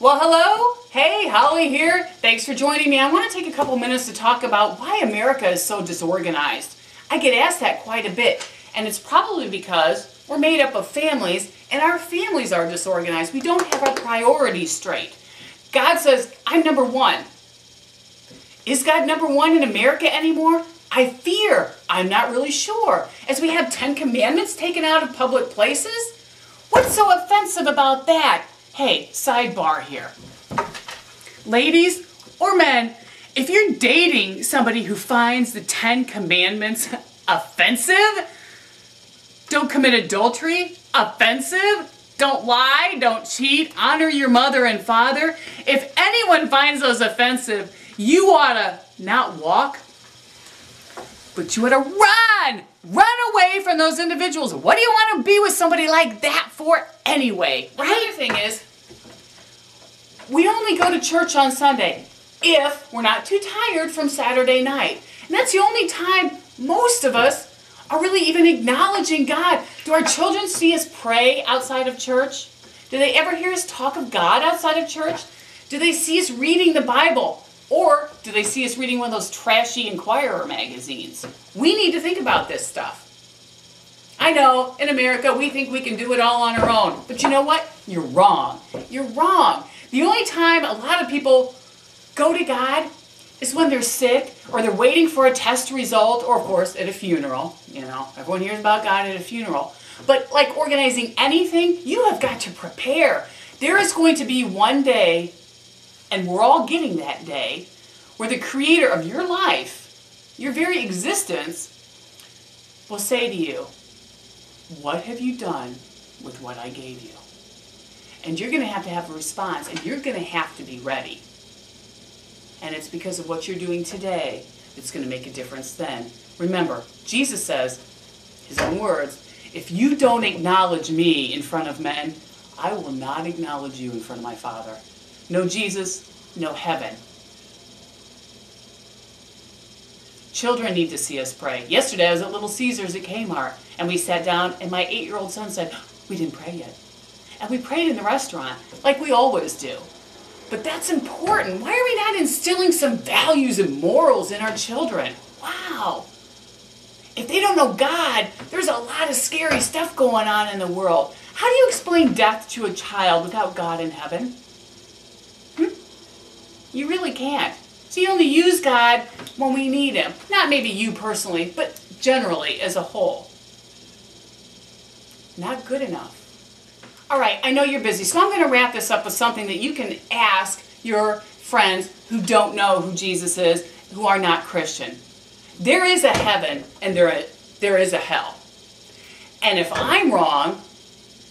Well, hello. Hey, Holly here. Thanks for joining me. I want to take a couple minutes to talk about why America is so disorganized. I get asked that quite a bit, and it's probably because we're made up of families, and our families are disorganized. We don't have our priorities straight. God says, I'm number one. Is God number one in America anymore? I fear. I'm not really sure. As we have 10 commandments taken out of public places? What's so offensive about that? Hey, sidebar here. Ladies or men, if you're dating somebody who finds the 10 commandments offensive, don't commit adultery, offensive, don't lie, don't cheat, honor your mother and father, if anyone finds those offensive, you ought to not walk, but you ought to run! Run away from those individuals. What do you want to be with somebody like that for anyway? Right? The other thing is, we only go to church on Sunday if we're not too tired from Saturday night. And that's the only time most of us are really even acknowledging God. Do our children see us pray outside of church? Do they ever hear us talk of God outside of church? Do they see us reading the Bible? Or do they see us reading one of those trashy Inquirer magazines? We need to think about this stuff. I know, in America, we think we can do it all on our own. But you know what? You're wrong. You're wrong. The only time a lot of people go to God is when they're sick, or they're waiting for a test result, or of course, at a funeral. You know, everyone hears about God at a funeral. But like organizing anything, you have got to prepare. There is going to be one day, and we're all getting that day, where the creator of your life, your very existence, will say to you, what have you done with what I gave you? And you're going to have a response, and you're going to have to be ready. And it's because of what you're doing today that's going to make a difference then. Remember, Jesus says, his own words, if you don't acknowledge me in front of men, I will not acknowledge you in front of my Father. No Jesus, no heaven. Children need to see us pray. Yesterday I was at Little Caesars at Kmart, and we sat down, and my 8-year-old son said, we didn't pray yet. And we prayed in the restaurant, like we always do. But that's important. Why are we not instilling some values and morals in our children? Wow. If they don't know God, there's a lot of scary stuff going on in the world. How do you explain death to a child without God in heaven? You really can't. So you only use God when we need him. Not maybe you personally, but generally as a whole. Not good enough. All right, I know you're busy, so I'm going to wrap this up with something that you can ask your friends who don't know who Jesus is, who are not Christian. There is a heaven and there is a hell. And if I'm wrong,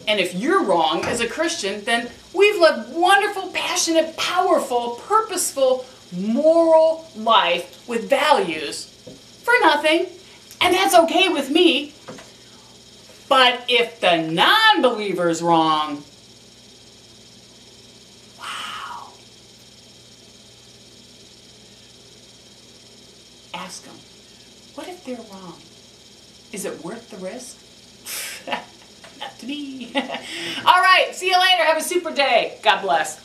and if you're wrong as a Christian, then we've lived wonderful, passionate, powerful, purposeful, moral life with values for nothing. And that's okay with me. But if the non-believer's wrong, wow. Ask them, what if they're wrong? Is it worth the risk? Not to me. All right, see you later. Have a super day. God bless.